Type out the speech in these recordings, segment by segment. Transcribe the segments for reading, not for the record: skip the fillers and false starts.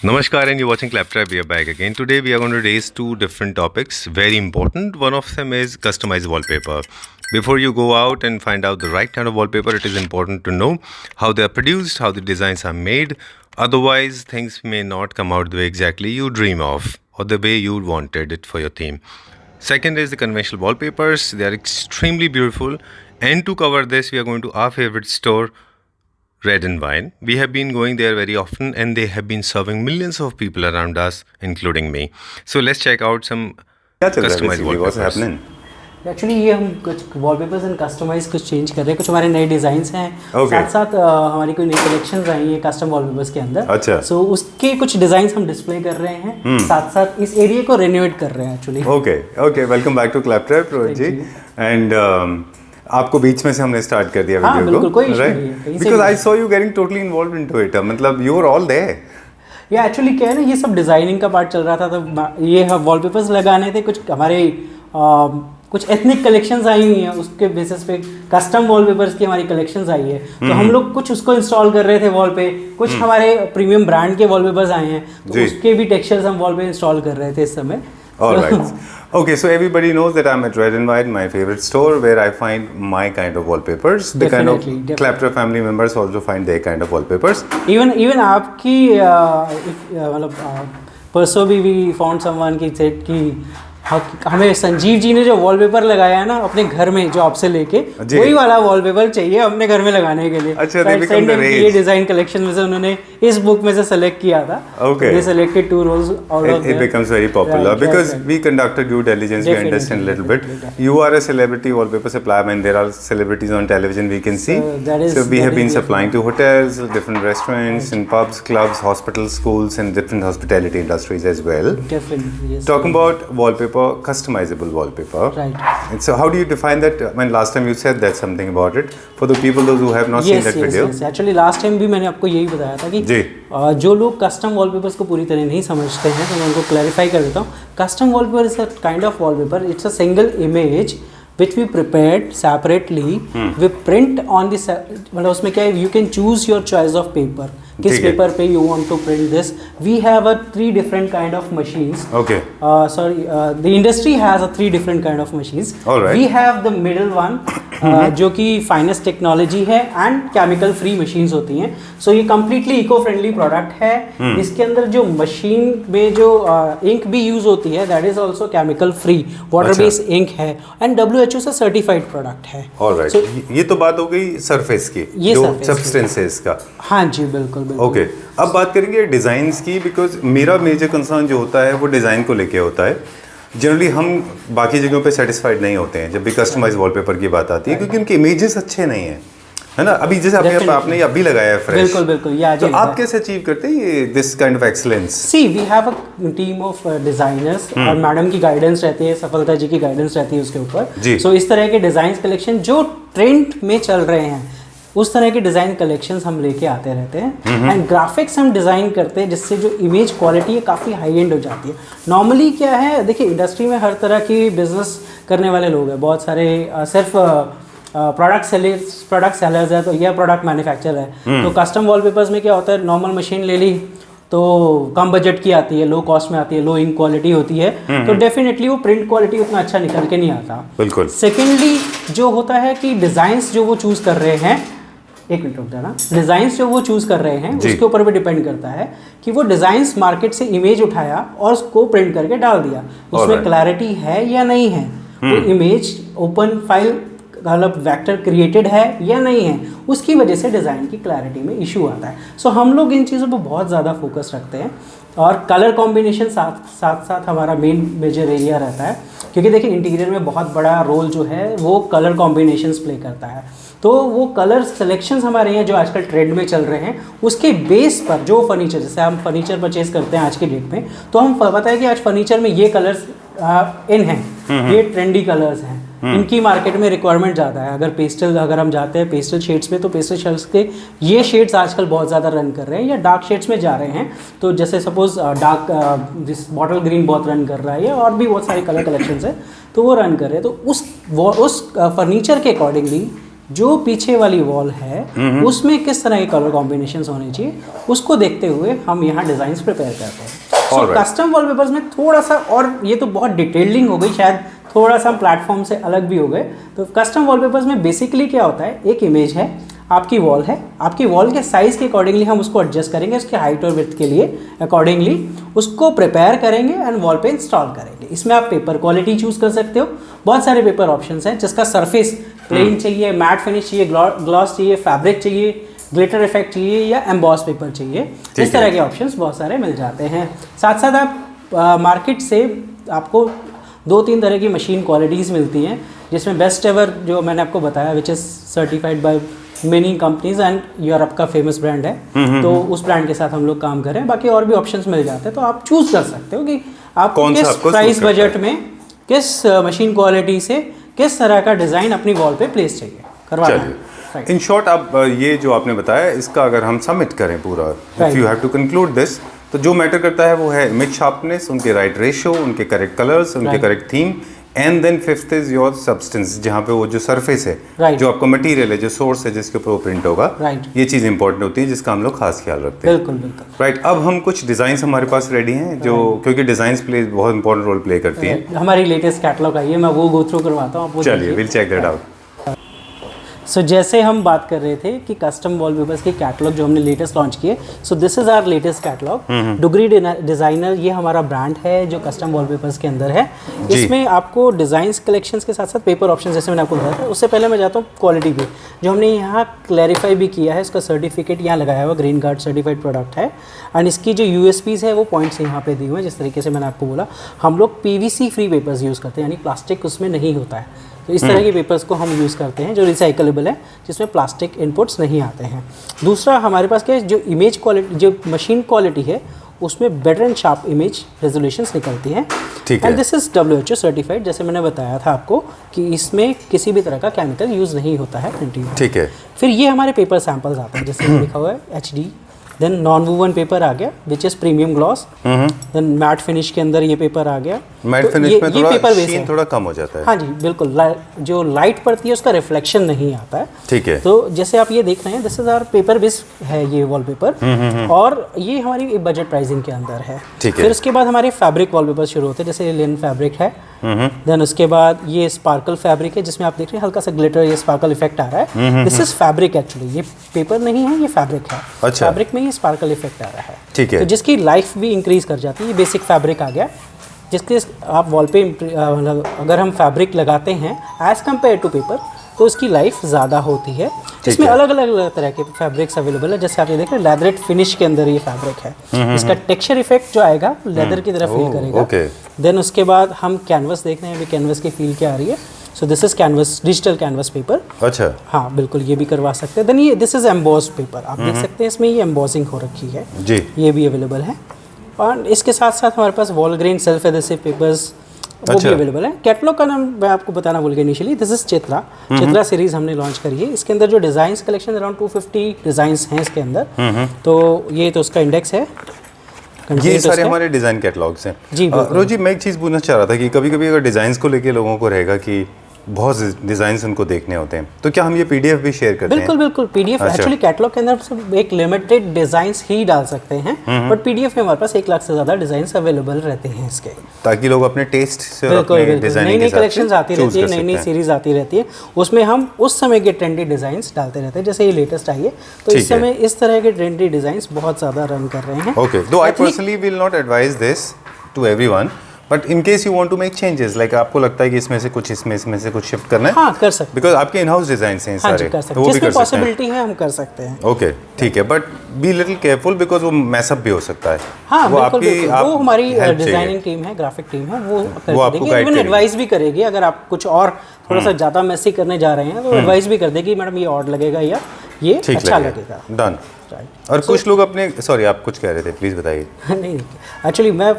Namaskar, and you're watching Claptrap. We are back again. Today, we are going to raise two different topics, very important. One of them is customized wallpaper. Before you go out and find out the right kind of wallpaper, it is important to know how they are produced, how the designs are made. Otherwise, things may not come out the way exactly you dream of or the way you wanted it for your theme. Second is the conventional wallpapers. They are extremely beautiful. And to cover this, we are going to our favorite store, Red and Wine. We have been going there very often and they have been serving millions of people around us, including me. So let's check out some क्या चल रहा है customized basically? What's wallpapers. happening? Actually ये हम कुछ wallpapers and customise कुछ change कर रहे हैं, कुछ हमारे नए डिज़ाइंस हैं। Okay. साथ साथ हमारी कोई नई कलेक्शंस आई हैं कस्टम वॉलपेपर्स के अंदर। अच्छा। सो उसके कुछ डिज़ाइंस हम डिस्प्ले कर रहे हैं, साथ साथ इस एरिया को रिनोवेट कर रहे हैं actually. Okay. Welcome back to Claptrap, Rohit ji. And आपको बीच में से हमने स्टार्ट कर दिया हाँ, वीडियो बिल्कुल, को, कोई issue नहीं है, कहीं से Because भी। I saw you getting totally involved into it. मतलब you were all there. ये एक्चुअली क्या है ना, ये सब डिज़ाइनिंग का पार्ट चल रहा था, तो ये वॉलपेपर्स लगाने थे। कुछ हमारे कुछ एथनिक कलेक्शंस आई हुई हैं, उसके बेसिस पे कस्टम वॉलपेपर्स की हमारी कलेक्शंस आई है, तो हम लोग कुछ उसको इंस्टॉल कर रहे थे वॉल पे। कुछ हमारे प्रीमियम ब्रांड के वॉलपेपर्स आए हैं, तो जी। उसके भी टेक्सचर्स हम वॉल पे इंस्टॉल कर रहे थे इस समय। All right. Okay, so everybody knows that I'm at Red and White, my favorite store, where I find my kind of wallpapers. The kind of Definitely. Claptrap family members also find their kind of wallpapers. Even आपकी मतलब परसों भी we found someone की set की हमें संजीव जी ने जो wallpaper लगाया है ना अपने घर में, जो आपसे लेके जी। वही वाला वॉलपेपर चाहिए अपने घर में लगाने के लिए। अच्छा, So they I become sent the him rage. ये डिजाइन कलेक्शन में से उन्होंने इस बुक में से सेलेक्ट किया था। Okay. They selected two roles out of It becomes very popular Right, because right. we conducted due diligence. We Definitely, understand a little bit. definitely. You are a celebrity wallpaper supplier. I mean, there are celebrities on television we can see. that is- so we that have is been the- supplying to hotels, different restaurants, and pubs, clubs, hospitals, schools, and different hospitality industries as well. Definitely, yes. Talking about wallpaper, customizable wallpaper. Right. And so, how do you define that? I mean, last time you said that something about it. For the people those who have not seen that video. Actually last time भी मैंने आपको यही बताया था कि जी। जो लोग custom wallpapers को पूरी तरह नहीं समझते हैं, तो मैं उनको क्लैरिफाई कर देता हूँ। Custom wallpaper is a kind of wallpaper, it's a single image which we prepared separately. We print on the मतलब उसमें क्या है, you can choose your choice of paper, किस ठीक है। पेपर पे you want to print this. We have a 3 different kind of machines. Okay. The industry has a 3 different kind of machines. All right. We have the middle one, जो कि finest technology है and chemical free machines होती हैं। सो ये completely eco friendly product है। इसके अंदर जो मशीन में जो इंक भी यूज होती है, that is also chemical free, water अच्छा। बेस्ड इंक है एंड WHO से सर्टिफाइड प्रोडक्ट है। All right. So, ये तो बात हो गई सरफेस की, ये जो surface की। substances का। हाँ जी, बिल्कुल बिल्कुल। ओके अब बात करेंगे डिज़ाइंस की, बिकॉज मेरा मेजर कंसर्न जो होता है वो डिज़ाइन को लेके होता है। जनरली हम बाकी जगहों पे सेटिस्फाइड नहीं होते हैं जब भी कस्टमाइज वॉलपेपर की बात आती है, क्योंकि उनके इमेजेस अच्छे नहीं हैं, है ना। अभी जैसे आपने ये अभी लगाया है फ्रेश, बिल्कुल बिल्कुल, ये आज तो ही आप लगा। कैसे अचीव करते हैं ये this kind of excellence? See we have a team of designers और मैडम की गाइडेंस रहती है, सफलता जी की गाइडेंस रहती है उसके ऊपर। जी। सो इस तरह के डिजाइन कलेक्शन जो ट्रेंड में चल रहे हैं, उस तरह के डिज़ाइन कलेक्शंस हम लेके आते रहते हैं एंड ग्राफिक्स हम डिज़ाइन करते हैं, जिससे जो इमेज क्वालिटी है काफ़ी हाई एंड हो जाती है। नॉर्मली क्या है, देखिए इंडस्ट्री में हर तरह की बिजनेस करने वाले लोग हैं, बहुत सारे सिर्फ प्रोडक्ट सेलर्स है, तो यह प्रोडक्ट मैन्युफैक्चर है। तो कस्टम वॉलपेपर्स में क्या होता है, नॉर्मल मशीन ले ली तो कम बजट की आती है, लो कॉस्ट में आती है, लो इंक क्वालिटी होती है, तो डेफिनेटली वो प्रिंट क्वालिटी उतना अच्छा निकल के नहीं आता। बिल्कुल। सेकेंडली जो होता है कि डिज़ाइंस जो वो चूज़ कर रहे हैं, एक मिनट रुक जाना, डिज़ाइंस जो वो चूज़ कर रहे हैं उसके ऊपर भी डिपेंड करता है कि वो डिज़ाइंस मार्केट से इमेज उठाया और उसको प्रिंट करके डाल दिया, उसमें क्लैरिटी है या नहीं है, वो इमेज ओपन फाइल मतलब वेक्टर क्रिएटेड है या नहीं है, उसकी वजह से डिज़ाइन की क्लैरिटी में इशू आता है। सो हम लोग इन चीज़ों पर बहुत ज़्यादा फोकस रखते हैं और कलर कॉम्बिनेशन साथ हमारा मेन मेजर एरिया रहता है, क्योंकि देखिए इंटीरियर में बहुत बड़ा रोल जो है वो कलर कॉम्बिनेशंस प्ले करता है। तो वो कलर सिलेक्शंस हमारे यहाँ जो आजकल ट्रेंड में चल रहे हैं, उसके बेस पर जो फर्नीचर, जैसे हम फर्नीचर परचेज करते हैं आज के डेट में, तो हम पता है कि आज फर्नीचर में ये कलर्स इन हैं, ये ट्रेंडी कलर्स हैं, इनकी मार्केट में रिक्वायरमेंट ज़्यादा है। अगर हम जाते हैं पेस्टल शेड्स में, तो पेस्टल शेड्स के ये शेड्स आजकल बहुत ज़्यादा रन कर रहे हैं या डार्क शेड्स में जा रहे हैं। तो जैसे सपोज दिस बॉटल ग्रीन बहुत रन कर रहा है, या और भी बहुत सारे कलर कलेक्शंस है, तो वो रन कर रहे हैं। तो उस फर्नीचर के अकॉर्डिंगली जो पीछे वाली वॉल है उसमें किस तरह के कलर कॉम्बिनेशन होने चाहिए, उसको देखते हुए हम यहाँ डिज़ाइंस प्रिपेयर करते हैं। सो कस्टम वॉलपेपर्स में थोड़ा सा, और ये तो बहुत डिटेलिंग हो गई, शायद थोड़ा सा प्लेटफॉर्म से अलग भी हो गए। तो कस्टम वॉलपेपर्स में बेसिकली क्या होता है, एक इमेज है, आपकी वॉल है, आपकी वॉल के साइज़ के अकॉर्डिंगली हम उसको एडजस्ट करेंगे, उसके हाइट और विड्थ के लिए अकॉर्डिंगली उसको प्रिपेयर करेंगे एंड वॉल पे इंस्टॉल करेंगे। इसमें आप पेपर क्वालिटी चूज़ कर सकते हो, बहुत सारे पेपर ऑप्शंस हैं, जिसका सरफेस प्लेन चाहिए, मैट फिनिश चाहिए, ग्लॉस चाहिए, फैब्रिक चाहिए, ग्लिटर इफेक्ट चाहिए या एम्बॉस पेपर चाहिए, इस तरह के ऑप्शंस बहुत सारे मिल जाते हैं। साथ साथ आप मार्केट से आपको 2-3 तरह की मशीन क्वालिटीज़ मिलती हैं, जिसमें बेस्ट एवर जो मैंने आपको बताया which is certified by many companies and Europe का फेमस ब्रांड है, तो उस ब्रांड के साथ हम लोग काम करें। बाकी और भी ऑप्शंस मिल जाते हैं, तो आप चूज़ कर सकते हो कि आप किस प्राइस बजट में, किस मशीन क्वालिटी से किस तरह का डिज़ाइन अपनी वॉल पे प्लेस चाहिए करवाना। इन शॉर्ट आप ये जो आपने बताया, इसका अगर हम सबमिट करें पूरा, if you have to conclude this, तो जो मैटर करता है वो है इमेज शार्पनेस, उनके राइट रेशियो, उनके करेक्ट कलर्स, उनके correct theme, and then fifth is your substance, जहाँ पे वो जो सरफेस है, जो आपका मटेरियल है, जो सोर्स है जिसके ऊपर वो प्रिंट होगा, ये चीज़ इंपॉर्टेंट होती है जिसका हम लोग खास ख्याल रखते हैं। बिल्कुल बिल्कुल। राइट, अब हम कुछ डिज़ाइंस हमारे पास रेडी हैं, जो क्योंकि डिज़ाइंस प्ले बहुत इंपॉर्टेंट रोल प्ले करती हैं। हमारी लेटेस्ट कैटलॉग आई है, मैं वो गो थ्रू करवाता हूँ, चलिए विल चेक दैट आउट। सो जैसे हम बात कर रहे थे कि कस्टम वॉलपेपर्स की कैटलॉग जो हमने लेटेस्ट लॉन्च किए, so this is our latest catalogue. Dugri designer ये हमारा ब्रांड है जो कस्टम वॉलपेपर्स के अंदर है। इसमें आपको डिज़ाइंस कलेक्शंस के साथ साथ पेपर ऑप्शन, जैसे मैंने आपको बताया था। उससे पहले मैं जाता हूँ क्वालिटी पे, जो हमने यहाँ क्लैरिफाई भी किया है, इसका सर्टिफिकेट यहाँ लगाया हुआ, ग्रीन कार्ड सर्टिफाइड प्रोडक्ट है। एंड इसकी जो USPs है वो पॉइंट्स यहाँ पे दिए हुए हैं, जिस तरीके से मैंने आपको बोला। हम लोग PVC फ्री पेपर्स यूज़ करते हैं, यानी प्लास्टिक उसमें नहीं होता है। तो इस तरह के पेपर्स को हम यूज़ करते हैं जो रिसाइकलेबल है, जिसमें प्लास्टिक इनपुट्स नहीं आते हैं। दूसरा हमारे पास क्या है, जो इमेज क्वालिटी, जो मशीन क्वालिटी है, उसमें better and sharp image resolutions निकलती हैं। And this is WHO certified, जैसे मैंने बताया था आपको कि इसमें किसी भी तरह का केमिकल यूज़ नहीं होता है प्रिंटिंग में। ठीक है। फिर ये हमारे पेपर सैंपल्स आते हैं, जैसे लिखा हुआ है HD, then non woven paper आ गया which is premium gloss, then matte finish के अंदर ये पेपर आ गया। मैट तो फिनिश में थोड़ा पेपर शीन थोड़ा कम हो जाता है। हाँ जी बिल्कुल, जो लाइट पड़ती है उसका रिफ्लेक्शन नहीं आता है। ठीक है। तो जैसे आप ये देख रहे हैं, this is our paper base है ये वॉलपेपर, और ये हमारी बजट प्राइसिंग के अंदर है। फिर उसके बाद हमारे फैब्रिक वॉलपेपर शुरू होते हैं, जैसे लिन फैब्रिक है, देन उसके बाद ये स्पार्कल फैब्रिक है, जिसमें आप देख रहे हैं हल्का सा ग्लिटर या स्पार्कल इफेक्ट आ रहा है। दिस इज फैब्रिक एक्चुअली, ये पेपर नहीं है, ये फैब्रिक है। अच्छा। फैब्रिक में ये स्पार्कल इफेक्ट आ रहा है। ठीक है। तो जिसकी लाइफ भी इंक्रीज कर जाती है। ये बेसिक फैब्रिक आ गया, जिसके आप वॉल पे मतलब अगर हम फैब्रिक लगाते हैं एज़ कम्पेयर टू पेपर, तो उसकी लाइफ ज़्यादा होती है। इसमें अलग अलग तरह के फैब्रिक्स अवेलेबल है, जैसे आप ये देख रहे हैं लेदरेट फिनिश के अंदर ये फैब्रिक है। इसका टेक्सचर इफेक्ट जो आएगा लेदर की तरह फील करेगा। देन उसके बाद हम कैनवस देख रहे हैं, अभी कैनवस की फील क्या आ रही है। So this is canvas, digital canvas paper. अच्छा। हाँ बिल्कुल, ये भी करवा सकते हैं। देन ये दिस इज एम्बॉस पेपर, आप देख सकते हैं इसमें ये एम्बॉसिंग हो रखी है जी, ये भी अवेलेबल है। और इसके साथ साथ हमारे पास wall grain self adhesive papers वो भी अवेलेबल है। कैटलॉग का नाम मैं आपको बताना भूल गया initially, this is Chitra. Chitra series हमने लॉन्च करी है। इसके अंदर जो डिज़ाइंस कलेक्शन अराउंड 250 डिज़ाइंस हैं इसके अंदर। तो ये तो उसका इंडेक्स है, ये सारे हमारे डिज़ाइन कैटलॉग्स हैं। जी रोजी, मैं एक चीज़ पूछना चाह रहा था कि कभी कभी अगर डिज़ाइंस को लेके लोगों को रहेगा कि बहुत डिज़ाइंस उनको देखने होते हैं, तो क्या हम ये PDF भी शेयर करते हैं? बिल्कुल बिल्कुल, PDF एक्चुअली कैटलॉग के अंदर सिर्फ एक लिमिटेड डिज़ाइंस ही डाल सकते हैं, बट PDF में हमारे पास 1 लाख से ज़्यादा डिज़ाइंस अवेलेबल रहते हैं इसके, ताकि लोग अपने टेस्ट से अपने डिज़ाइनिंग नई कलेक्शंस आती रहती है, नई नई सीरीज आती रहती है, उसमें हम उस समय के ट्रेंडी डिज़ाइंस डालते रहते हैं। जैसे ये लेटेस्ट आई है, तो इस समय इस तरह के ट्रेंडी डिज़ाइंस बहुत ज़्यादा रन कर रहे हैं। Okay, though I personally will not advise this to everyone, but in case you want to make changes, like आपको लगता है कि इसमें से कुछ इसमें से कुछ शिफ्ट करना है, हाँ कर सकते हैं, बिकॉज आपके इन हाउस डिजाइन हैं सारे, तो वो भी कर सकते हैं, पॉसिबिलिटी है हम कर सकते हैं। ओके ठीक है, but be little careful because वो मैसअप भी हो सकता है। हाँ वो आपकी वो हमारी डिजाइनिंग टीम है, ग्राफिक टीम है, वो आपको इवन एडवाइस भी करेगी। अगर आप कुछ और थोड़ा सा ज़्यादा मैसी करने जा रहे हैं तो एडवाइस भी कर देगी, मैडम ये ऑड लगेगा या ये अच्छा लगेगा। डन। और कुछ लोग अपने, सॉरी आप कुछ कह रहे थे, प्लीज़ बताइए। नहीं एक्चुअली मैं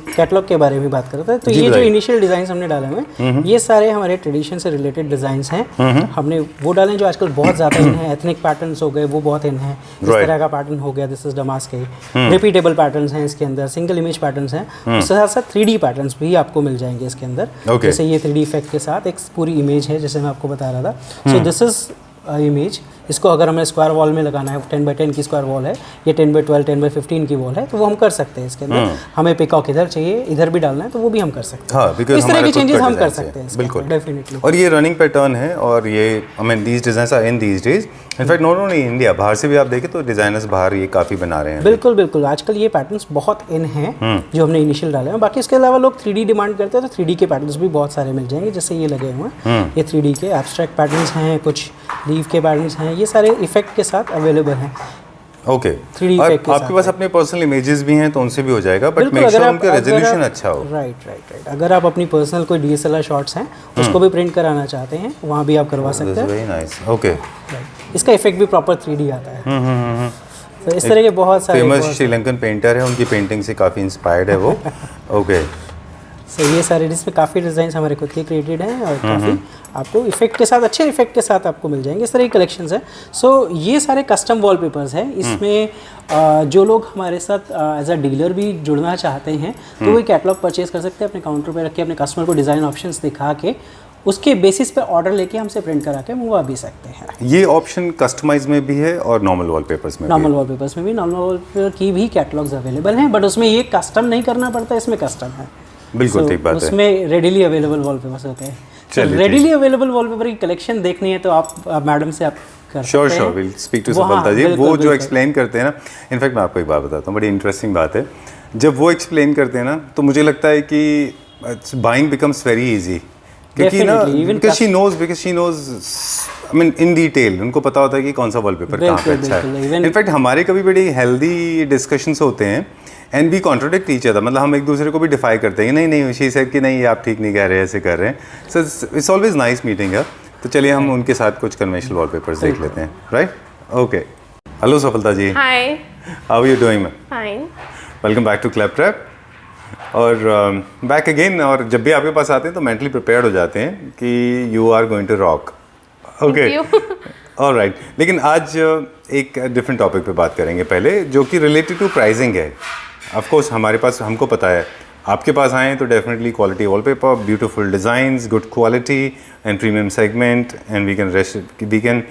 कैटलॉग के बारे में बात कर रहा था। तो ये जो इनिशियल डिज़ाइन हमने डाले हुए ये सारे हमारे ट्रेडिशन से रिलेटेड डिज़ाइंस हैं। हमने वो डाले जो आजकल बहुत ज़्यादा इन है, एथनिक पैटर्न्स हो गए वो बहुत इन है, इस तरह का पैटर्न हो गया, दिस इज डमास के रिपीटेबल पैटर्न्स हैं इसके अंदर, सिंगल इमेज पैटर्न्स हैं, उसके साथ साथ 3D पैटर्न्स भी आपको मिल जाएंगे इसके अंदर। जैसे ये 3D इफेक्ट के साथ एक पूरी इमेज है जैसे मैं आपको बता रहा था। सो दिस इज इमेज, इसको अगर हमें स्क्वायर वॉल में लगाना है, 10x10 की स्क्वायर वॉल है, ये 10x12, 10x15 की वॉल है, तो वो हम कर सकते हैं इसके अंदर। हमें पिकॉक इधर चाहिए, इधर भी डालना है, तो वो भी हम कर सकते हैं। हाँ, because इस तरह हमारा के खुद चेंजेस का हम कर designs है। सकते हैं बिल्कुल, डेफिनेटली। और ये रनिंग पैटर्न है, और ये I mean these designs are in these days. In fact not only India, बाहर से भी आप देखें तो डिजाइनर्स बाहर ये काफ़ी बना रहे हैं। बिल्कुल बिल्कुल, आजकल ये पैटर्न्स बहुत इन हैं जो हमने इनिशियल डाले हैं। बाकी इसके अलावा लोग 3D डिमांड करते हैं, तो 3D के पैटर्न्स भी बहुत सारे मिल जाएंगे, जैसे ये लगे हुए हैं। ये 3D के एब्स्ट्रैक्ट पैटर्न्स हैं, कुछ लीव के पैटर्न्स हैं, ये सारे इफेक्ट के साथ अवेलेबल हैं। ओके, 3D और इफेक्ट के आपके साथ पास अपने पर्सनल इमेजेस भी हैं तो उनसे भी हो जाएगा, बट बिल्कुल, मेक अगर श्योर आप- उनका अगर रेजोल्यूशन आप- अच्छा हो। राइट। अगर आप अपनी पर्सनल कोई DSLR शॉट्स हैं उसको भी प्रिंट कराना चाहते हैं, वहाँ भी आप करवा सकते हैं। Very nice. Okay, Right. इसका इफेक्ट भी प्रॉपर 3D आता है। तो इस तरह के बहुत सारे फेमस श्रीलंकन पेंटर है, उनकी पेंटिंग से काफ़ी इंस्पायर्ड है वो। ओके, सो ये सारे जिसमें काफ़ी डिज़ाइन हमारे खुद के क्रिएटेड हैं, और काफ़ी आपको इफेक्ट के साथ, अच्छे इफेक्ट के साथ आपको मिल जाएंगे। इस तरह की कलेक्शंस हैं। सो ये सारे कस्टम वॉलपेपर्स हैं। इसमें जो लोग हमारे साथ एज अ डीलर भी जुड़ना चाहते हैं, तो वो कैटलॉग परचेज कर सकते हैं, अपने काउंटर पे रख के अपने कस्टमर को डिज़ाइन ऑप्शंस दिखा के उसके बेसिस पे ऑर्डर लेके हमसे प्रिंट करा के मंगवा भी सकते हैं। ये ऑप्शन कस्टमाइज में भी है और नॉर्मल वॉलपेपर्स में भी नॉर्मल वॉलपेपर्स में भी, नॉर्मल वॉलपेपर की भी कैटलॉग्स अवेलेबल हैं, बट उसमें ये कस्टम नहीं करना पड़ता, इसमें कस्टम है। है। बिल्कुल ठीक बात है। उसमें रेडिली अवेलेबल वॉलपेपर्स होते हैं। चलिए, रेडिली अवेलेबल वॉलपेपर की कलेक्शन देखनी है तो आप मैडम से आप कर श्योर सकते हैं। विल स्पीक टू वो, हाँ, सफलता जी। बिल्कुल, वो जो बिल्कुल। एक्सप्लेन करते हैं ना, इनफैक्ट मैं आपको एक बात बताता हूँ, बड़ी इंटरेस्टिंग बात है। जब वो एक्सप्लेन करते हैं ना, तो मुझे लगता है कि बाइंग बिकम्स वेरी इजी, क्योंकि ना Definitely, even because she knows I mean in detail उनको पता होता है कि कौन सा वॉलपेपर कहाँ पे बिल्कुल, अच्छा बिल्कुल, है। even- इनफैक्ट हमारे कभी बड़ी हेल्दी डिस्कशंस होते हैं, and we contradict each other, मतलब हम एक दूसरे को भी डिफाई करते हैं, नहीं शी सेड कि नहीं ये आप ठीक नहीं कह रहे हैं, ऐसे कर रहे हैं। So it's always nice meeting है। तो चलिए हम उनके साथ कुछ कन्वेंशनल वॉलपेपर्स देख लेते हैं, right? Okay, hello Safalta ji. Hi, how are you doing? Fine. Welcome back to clap trap. और बैक अगेन, और जब भी आपके पास आते हैं तो मेंटली प्रिपेयर्ड हो जाते हैं कि you are going to rock. Okay, alright. लेकिन आज एक डिफरेंट टॉपिक पे बात करेंगे पहले, जो कि रिलेटेड टू प्राइसिंग है। ऑफ कोर्स हमारे पास, हमको पता है आपके पास आए तो definitely quality wallpaper, beautiful designs, good quality and premium segment, and we can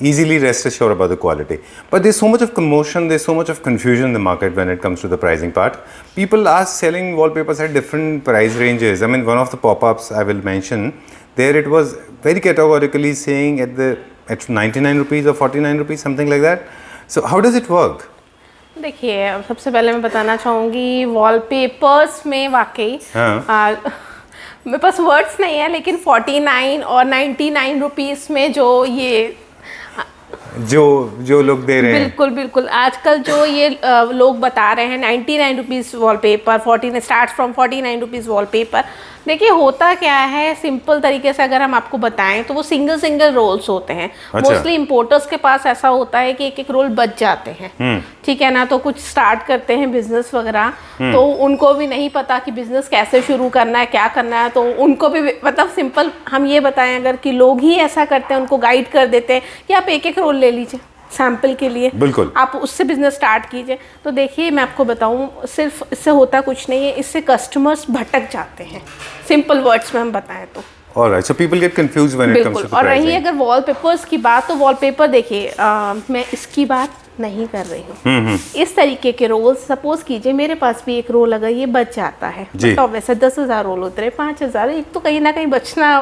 easily rest assured about the quality. But there's so much of commotion, there's so much of confusion in the market when it comes to the pricing part. People are selling wallpapers at different price ranges. I mean, one of the pop-ups I will mention, there it was very categorically saying at 99 rupees or 49 rupees, something like that. So how does it work? देखिए, सबसे पहले मैं बताना चाहूँगी wallpapers में वाकई मेरे पास words नहीं है, लेकिन 49 और 99 रुपीस में जो ये जो लोग दे रहे हैं, बिल्कुल बिल्कुल, आजकल जो ये लोग बता रहे हैं 99 rupees wallpaper, 14 start from 49 rupees wallpaper. देखिए होता क्या है, सिंपल तरीके से अगर हम आपको बताएं तो वो सिंगल रोल्स होते हैं। अच्छा। मोस्टली इंपोर्टर्स के पास ऐसा होता है कि एक रोल बच जाते हैं, ठीक है ना। तो कुछ स्टार्ट करते हैं बिजनेस वगैरह, तो उनको भी नहीं पता कि बिजनेस कैसे शुरू करना है, क्या करना है, तो उनको भी मतलब सिंपल हम ये बताएं अगर कि लोग ही ऐसा करते हैं, उनको गाइड कर देते हैं कि आप एक रोल ले लीजिए सैम्पल के लिए, बिल्कुल आप उससे बिजनेस स्टार्ट कीजिए। तो देखिए मैं आपको बताऊं, सिर्फ इससे होता कुछ नहीं है, इससे कस्टमर्स भटक जाते हैं, सिंपल वर्ड्स में हम बताएं तो। Alright, so people get confused when it comes बिल्कुल। to the और रही pricing. अगर वॉलपेपर्स की बात, तो वॉलपेपर देखिए मैं इसकी बात नहीं कर रही हूँ। इस तरीके के रोल, सपोज कीजिए मेरे पास भी एक रोल अगर ये बच जाता है, जी। तो वैसे 10,000 रोल होते रहे, 5,000, एक तो कहीं ना कहीं बचना,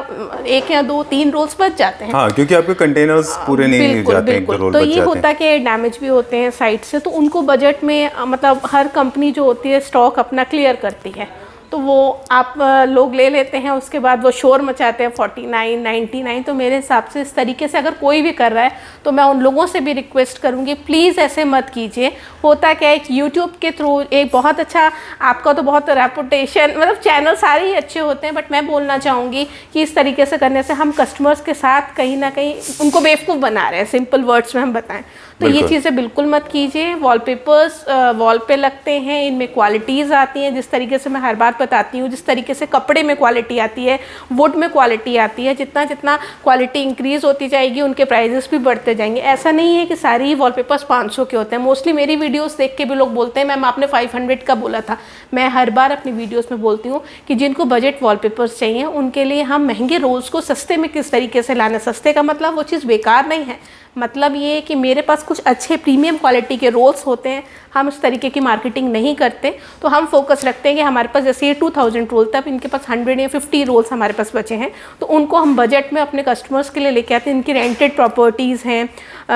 1 या 2 3 रोल्स बच जाते हैं। हाँ, क्योंकि आपके कंटेनर्स पूरे नहीं बिल्कुल जाते हैं, एक दो बिल्कुल। रोल तो बच ये जाते होता हैं। है कि डैमेज भी होते हैं साइड से, तो उनको बजट में मतलब हर कंपनी जो होती है स्टॉक अपना क्लियर करती है, तो वो आप लोग ले लेते हैं, उसके बाद वो शोर मचाते हैं 49 99। तो मेरे हिसाब से इस तरीके से अगर कोई भी कर रहा है तो मैं उन लोगों से भी रिक्वेस्ट करूँगी, प्लीज़ ऐसे मत कीजिए। होता क्या है, यूट्यूब के थ्रू एक बहुत अच्छा, आपका तो बहुत रेपुटेशन, मतलब चैनल सारे ही अच्छे होते हैं, बट मैं बोलना चाहूँगी कि इस तरीके से करने से हम कस्टमर्स के साथ कहीं ना कहीं उनको बेवकूफ़ बना रहे हैं, सिंपल वर्ड्स में हम बताएं तो ये बिल्कुल। चीज़ें बिल्कुल मत कीजिए। वॉलपेपर्स वॉल पे लगते हैं, इनमें क्वालिटीज़ आती हैं, जिस तरीके से मैं हर बात बताती हूँ, जिस तरीके से कपड़े में क्वालिटी आती है, वुड में क्वालिटी आती है, जितना जितना क्वालिटी इंक्रीज़ होती जाएगी उनके प्राइजेस भी बढ़ते जाएंगे। ऐसा नहीं है कि सारी ही वॉलपेपर्स 500 के होते हैं। मोस्टली मेरी वीडियोस देख के भी लोग बोलते हैं मैम आपने 500 का बोला था। मैं हर बार अपनी वीडियोस में बोलती हूँ कि जिनको बजट वॉलपेपर्स चाहिए उनके लिए हम महंगे रोल्स को सस्ते में किस तरीके से लाना। सस्ते का मतलब वो चीज़ बेकार नहीं है, मतलब ये है कि मेरे पास कुछ अच्छे प्रीमियम क्वालिटी के रोल्स होते हैं। हम उस तरीके की मार्केटिंग नहीं करते, तो हम फोकस रखते हैं कि हमारे पास जैसे ये 2000 रोल था, अब इनके पास 100 या 50 रोल्स हमारे पास बचे हैं, तो उनको हम बजट में अपने कस्टमर्स के लिए लेके आते हैं। इनकी रेंटेड प्रॉपर्टीज़ हैं,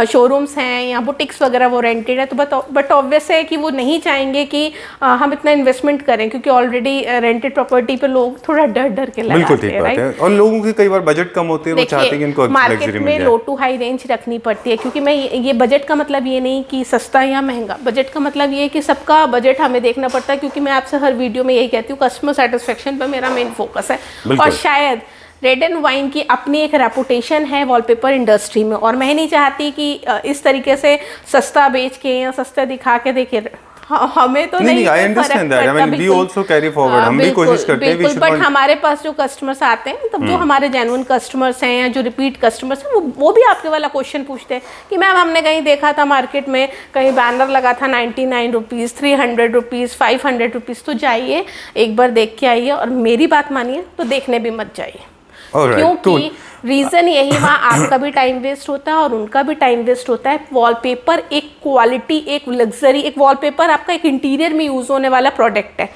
शोरूम्स हैं या बुटिक्स वगैरह वो रेंटेड है, तो बट ऑब्वियस है कि वो नहीं चाहेंगे कि हम इतना इन्वेस्टमेंट करें, क्योंकि ऑलरेडी रेंटेड प्रॉपर्टी पे लोग थोड़ा डर डर के बिल्कुल लगाते ठीक हैं, बात है। राइट। और लोगों की कई बार बजट कम होते हैं, वो चाहते हैं कि इनको मार्केट लग्जरी में मिल लो जाए। टू हाई रेंज रखनी पड़ती है, क्योंकि मैं ये बजट का मतलब ये नहीं कि सस्ता या महंगा, बजट का मतलब ये है कि सबका बजट हमें देखना पड़ता है, क्योंकि मैं आपसे हर वीडियो में यही कहती हूँ कस्टमर सेटिस्फेक्शन पर मेरा मेन फोकस है। बिल्कुल। और शायद रेड एंड वाइन की अपनी एक रेपुटेशन है वॉलपेपर इंडस्ट्री में, और मैं नहीं चाहती कि इस तरीके से सस्ता बेच के या सस्ता दिखा के देखिए हमें तो नहीं I understand that, I mean we also carry forward, हम भी कोशिश करते हैं, बिल्कुल। बट हमारे पास जो कस्टमर्स आते हैं, मतलब जो हमारे जेन्युइन कस्टमर्स हैं या जो रिपीट कस्टमर्स हैं, वो भी आपके वाला क्वेश्चन पूछते हैं कि मैम हमने कहीं देखा था मार्केट में, कहीं बैनर लगा था 99 रुपीज़, 300 रुपीज़, 500 रुपीज़, तो जाइए एक बार देख के आइए, और मेरी बात मानिए तो देखने भी मत जाइए। क्योंकि रीज़न यही, वहाँ आपका भी टाइम वेस्ट होता है और उनका भी टाइम वेस्ट होता है। वॉलपेपर एक क्वालिटी, एक लग्जरी, एक वॉलपेपर आपका एक इंटीरियर में यूज़ होने वाला प्रोडक्ट है,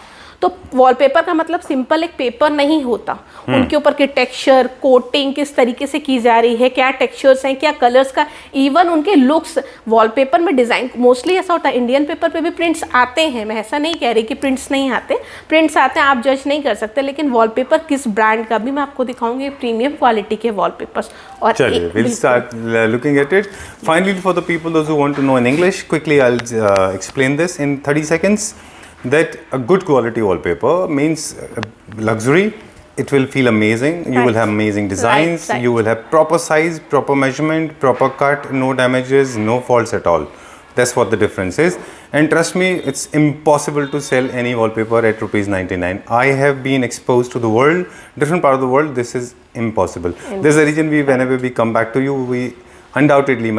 तो वॉलपेपर का मतलब सिंपल एक पेपर नहीं होता। उनके ऊपर के टेक्सचर, कोटिंग किस तरीके से की जा रही है, क्या टेक्सचर्स हैं, क्या कलर्स का, इवन उनके लुक्स, वॉलपेपर में डिज़ाइन, मोस्टली ऐसा होता है इंडियन पेपर पे भी प्रिंट्स आते हैं, मैं ऐसा नहीं कह रही कि प्रिंट्स नहीं आते, प्रिंट्स आते हैं, आप जज नहीं कर सकते, लेकिन वॉलपेपर किस ब्रांड का भी मैं आपको दिखाऊंगी, प्रीमियम क्वालिटी के वॉलपेपर्स। और चलिए, we'll start looking at it. Finally, for the people those who want to know in English, quickly I'll explain this in 30 seconds. That a good quality wallpaper means luxury. It will feel amazing. You will have amazing designs. Right. You will have proper size, proper measurement, proper cut, no damages, no faults at all. That's what the difference is. And trust me, it's impossible to sell any wallpaper at ₹99. I have been exposed to the world, different part of the world. This is impossible. There's a reason whenever we come back to you, we undoubtedly,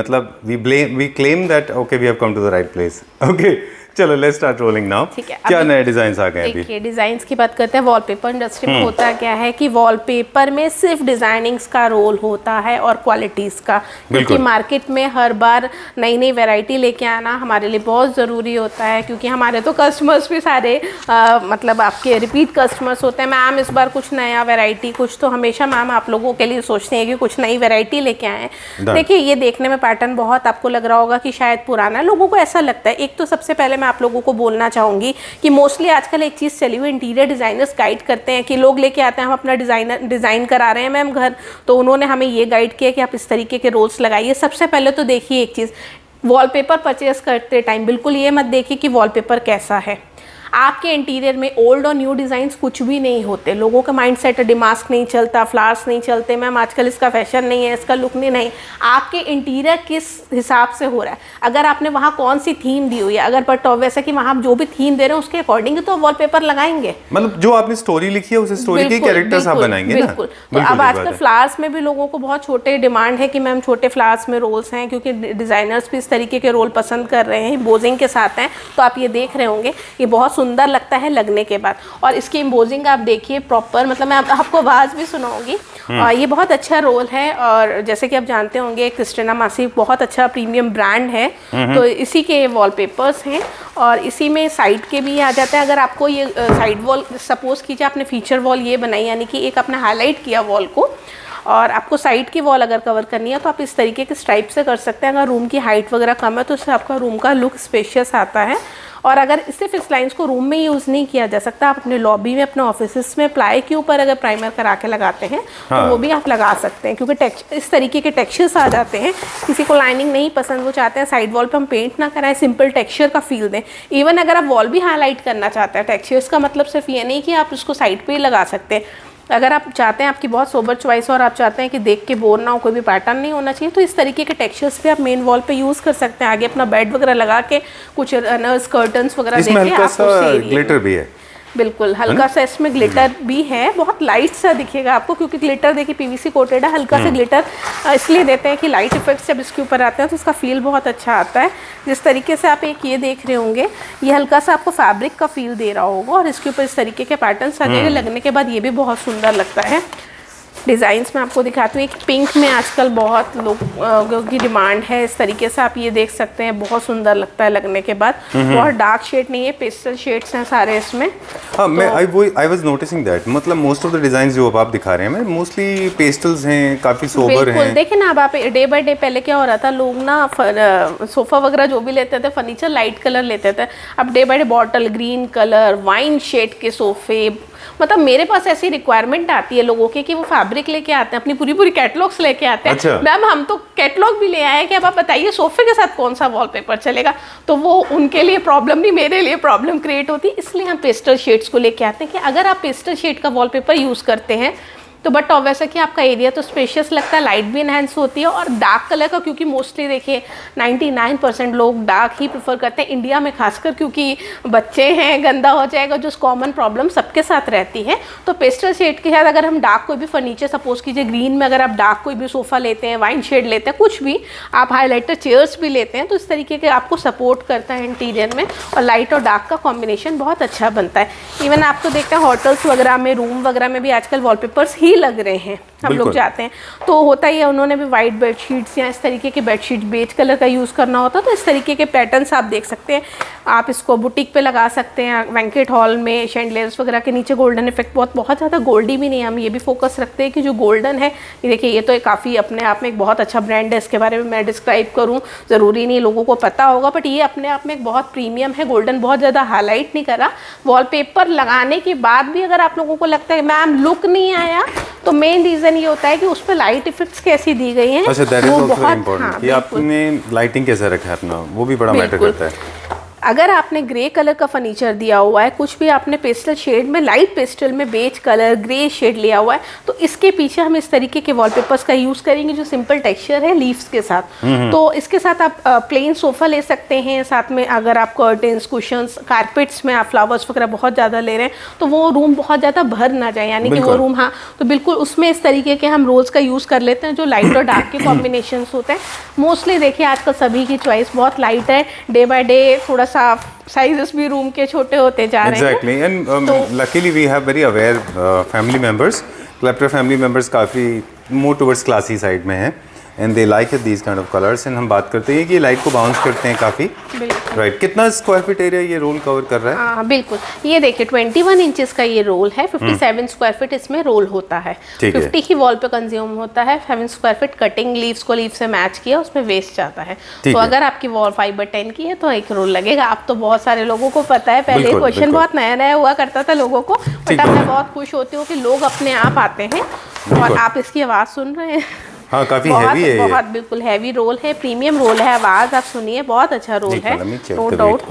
we claim that okay, we have come to the right place. Okay. चलो let's start rolling now. क्या नए design आ गए अभी? देखिए designs की बात करते हैं। वॉलपेपर इंडस्ट्री में होता क्या है कि वॉलपेपर में सिर्फ डिजाइनिंग्स का रोल होता है और क्वालिटीज़ का, क्योंकि मार्केट में हर बार नई नई वैरायटी लेके आना हमारे लिए बहुत ज़रूरी होता है, क्योंकि हमारे तो कस्टमर्स भी सारे मतलब आपके रिपीट कस्टमर्स होते हैं। मैम इस बार कुछ नया वैरायटी, कुछ तो हमेशा मैम आप लोगों के लिए सोचते हैं कि कुछ नई वैरायटी लेके आए। देखिए ये देखने में पैटर्न बहुत आपको लग रहा होगा कि शायद पुराना, लोगों को ऐसा लगता है। एक तो सबसे पहले आप लोगों को बोलना चाहूँगी कि मोस्टली आजकल एक चीज़ चली हुई, इंटीरियर डिज़ाइनर्स गाइड करते हैं कि लोग लेके आते हैं, हम अपना डिज़ाइन करा रहे हैं मैम घर, तो उन्होंने हमें ये गाइड किया कि आप इस तरीके के रोल्स लगाइए। सबसे पहले तो देखिए एक चीज़, वॉलपेपर परचेस करते टाइम बिल्कुल ये मत देखिए कि वॉलपेपर कैसा है। आपके इंटीरियर में ओल्ड और न्यू डिज़ाइंस कुछ भी नहीं होते। लोगों का माइंड सेट डिमास्क नहीं चलता, फ्लावर्स नहीं चलते, मैम आजकल इसका फैशन नहीं है, इसका लुक नहीं। आपके इंटीरियर किस हिसाब से हो रहा है, अगर आपने वहाँ कौन सी थीम दी हुई है, अगर बट वैसा कि वहाँ जो भी थीम दे रहे हैं उसके अकॉर्डिंग तो वॉलपेपर लगाएंगे। मतलब जो आपने स्टोरी लिखी है उस स्टोरी के कैरेक्टर्स आप बनाएंगे ना। बिल्कुल। तो अब आजकल फ्लावर्स में भी लोगों को बहुत छोटे डिमांड है कि मैम छोटे फ्लावर्स में रोल्स हैं, क्योंकि डिज़ाइनर्स भी इस तरीके के रोल पसंद कर रहे हैं, बोजिंग के साथ हैं। तो आप ये देख रहे होंगे ये बहुत सुंदर लगता है लगने के बाद। और इसकी एम्बोजिंग आप देखिए प्रॉपर, मतलब मैं आपको आवाज़ भी सुनाऊंगी। और ये बहुत अच्छा रोल है, और जैसे कि आप जानते होंगे क्रिस्टिना मासी बहुत अच्छा प्रीमियम ब्रांड है, तो इसी के वॉलपेपर्स हैं। और इसी में साइड के भी आ जाते हैं। अगर आपको ये साइड वॉल, सपोज कीजिए आपने फीचर वॉल ये बनाई, यानी कि एक आपने हाईलाइट किया वॉल को, और आपको साइड की वॉल अगर कवर करनी है तो आप इस तरीके के स्ट्राइप से कर सकते हैं। अगर रूम की हाइट वगैरह कम है तो इससे आपका रूम का लुक स्पेशियस आता है। और अगर सिर्फ इस लाइंस को रूम में यूज़ नहीं किया जा सकता, आप अपने लॉबी में, अपने ऑफिस में प्लाई के ऊपर अगर प्राइमर करा के लगाते हैं तो वो भी आप लगा सकते हैं, क्योंकि इस तरीके के टेक्सचर्स आ जाते हैं। किसी को लाइनिंग नहीं पसंद, वो चाहते हैं साइड वॉल पे हम पेंट ना कराएं, सिंपल टेक्सचर का फील दें। इवन अगर आप वॉल भी हाईलाइट करना चाहते हैं, टेक्सचर्स का मतलब सिर्फ ये नहीं कि आप उसको साइड पर ही लगा सकते हैं। अगर आप चाहते हैं आपकी बहुत सोबर चॉइस और आप चाहते हैं कि देख के बोर ना हो, कोई भी पैटर्न नहीं होना चाहिए, तो इस तरीके के टेक्सचर्स पे आप मेन वॉल पे यूज़ कर सकते हैं। आगे अपना बेड वगैरह लगा के कुछ रनर्स कर्टन्स वगैरह इसमें देके हल्का आप सा उससे ग्लिटर भी है। बिल्कुल हल्का सा इसमें ग्लिटर भी है, बहुत लाइट सा दिखेगा आपको, क्योंकि ग्लिटर देखिए पीवीसी कोटेड है। हल्का सा ग्लिटर इसलिए देते हैं कि लाइट इफेक्ट्स जब इसके ऊपर आते हैं तो उसका फील बहुत अच्छा आता है। जिस तरीके से आप एक ये देख रहे होंगे, ये हल्का सा आपको फैब्रिक का फील दे रहा होगा और इसके ऊपर इस तरीके के पैटर्न्स आ जाएंगे। लगने के बाद ये भी बहुत सुंदर लगता है। डिज़ाइंस में आपको दिखाती हूँ, एक पिंक में आजकल बहुत लोगों की डिमांड है। इस तरीके से आप ये देख सकते हैं, बहुत सुंदर लगता है लगने के बाद। बहुत डार्क शेड नहीं है, पेस्टल शेड्स हैं सारे इसमें। हाँ, मैं आई वाज नोटिसिंग दैट, मतलब मोस्ट ऑफ द डिजाइन जो अब आप दिखा रहे हैं मोस्टली पेस्टल्स हैं, काफ़ी सोबर हैं। देखिए ना, अब आप डे बाय डे, पहले क्या हो रहा था, लोग ना सोफ़ा वगैरह जो भी लेते थे, फर्नीचर लाइट कलर लेते थे। अब day by day bottle green colour, wine shade के सोफ़े, मतलब मेरे पास ऐसी रिक्वायरमेंट आती है लोगों की कि वो फैब्रिक लेके आते हैं, अपनी पूरी पूरी कैटलॉग्स लेके आते हैं। अच्छा। मैम हम तो कैटलॉग भी ले आए हैं कि अब आप बताइए सोफे के साथ कौन सा वॉलपेपर चलेगा, तो वो उनके लिए प्रॉब्लम नहीं, मेरे लिए प्रॉब्लम क्रिएट होती है। इसलिए हम पेस्टल शेड्स को लेके आते हैं कि अगर आप पेस्टल शेड का वॉलपेपर यूज़ करते हैं तो बट वैसा कि आपका एरिया तो स्पेशियस लगता है, लाइट भी इनहेंस होती है। और डार्क कलर का, क्योंकि मोस्टली देखिए 99% लोग डार्क ही प्रेफर करते हैं इंडिया में खासकर, क्योंकि बच्चे हैं, गंदा हो जाएगा, जो कॉमन प्रॉब्लम सबके साथ रहती है। तो पेस्टल शेड के साथ अगर हम डार्क कोई भी फर्नीचर, सपोज कीजिए ग्रीन में अगर आप डार्क कोई भी सोफ़ा लेते हैं, वाइन शेड लेते हैं, कुछ भी आप हाईलाइटर चेयर्स भी लेते हैं, तो इस तरीके के आपको सपोर्ट करता है इंटीरियर में, और लाइट और डार्क का कॉम्बिनेशन बहुत अच्छा बनता है। इवन आपको देखते हैं होटल्स वगैरह में, रूम वगैरह में भी आजकल वॉलपेपर्स ही लग रहे हैं। हम लोग जाते हैं तो होता ही है, उन्होंने भी वाइट बेडशीट्स या इस तरीके के बेडशीट बेज कलर का यूज़ करना होता है, तो इस तरीके के पैटर्न्स आप देख सकते हैं। आप इसको बुटीक पे लगा सकते हैं, बैंकेट हॉल में, शैंडलियर्स वगैरह के नीचे गोल्डन इफेक्ट, बहुत ज़्यादा गोल्डी भी नहीं है, हम ये भी फोकस रखते हैं कि जो गोल्डन है, ये देखिए ये तो काफ़ी अपने आप में एक बहुत अच्छा ब्रांड है, इसके बारे में मैं डिस्क्राइब करूँ ज़रूरी नहीं लोगों को पता होगा, बट ये अपने आप में एक बहुत प्रीमियम है। गोल्डन बहुत ज़्यादा हाईलाइट नहीं करा, वॉलपेपर लगाने के बाद भी अगर आप लोगों को लगता है मैम लुक नहीं आया, तो मेन रीज़न ये होता है कि उस पर लाइट इफेक्ट्स कैसी दी गई हैं। अच्छा, दैट इज आल्सो इम्पोर्टेंट कि आपने लाइटिंग कैसा रखा है अपना, वो भी बड़ा मैटर करता है। अगर आपने ग्रे कलर का फर्नीचर दिया हुआ है, कुछ भी आपने पेस्टल शेड में, लाइट पेस्टल में बेज कलर ग्रे शेड लिया हुआ है, तो इसके पीछे हम इस तरीके के वॉलपेपर्स का यूज़ करेंगे जो सिंपल टेक्सचर है लीव्स के साथ। तो इसके साथ आप प्लेन सोफ़ा ले सकते हैं, साथ में अगर आप कर्टन्स, कुशन्स, कारपेट्स में आप फ्लावर्स वगैरह बहुत ज़्यादा ले रहे हैं तो वो रूम बहुत ज़्यादा भर ना जाए, यानी कि वो रूम, हाँ, तो बिल्कुल उसमें इस तरीके के हम रोल्स का यूज़ कर लेते हैं जो लाइट और डार्क के कॉम्बिनेशन होते हैं। मोस्टली देखिए आजकल सभी की चॉइस बहुत लाइट है, डे बाय डे थोड़ा सा साइजेस भी रूम के छोटे होते जा रहे हैं। Exactly, and luckily we have very aware family members. Kleptra family members काफ़ी more towards classy side में हैं, and they like it these kind of colors. and हम बात करते हैं कि लाइट को बाउंस करते हैं काफ़ी, राइट। कितना स्क्वायर फीट एरिया ये रोल कवर कर रहा है? हाँ बिल्कुल, ये देखिए 21 इंचेस का ये रोल है, 57 स्क्वायर फीट इसमें रोल होता है, 50 ही वॉल पे कंज्यूम होता है, 7 स्क्वायर फीट कटिंग लीव्स को लीव से मैच किया, उसमें वेस्ट जाता है। तो अगर आपकी वॉल फाइबर 10 की है तो एक रोल लगेगा। अब तो बहुत सारे लोगों को पता है, पहले क्वेश्चन बहुत नया नया हुआ करता था लोगों को, बट अब मैं बहुत खुश होती हूँ कि लोग अपने आप आते हैं और आप इसकी आवाज़ सुन रहे हैं। हाँ, काफ़ी हैवी है, बहुत बिल्कुल हैवी रोल है, प्रीमियम रोल है, आवाज़ आप सुनिए, बहुत अच्छा रोल है, नो डाउट।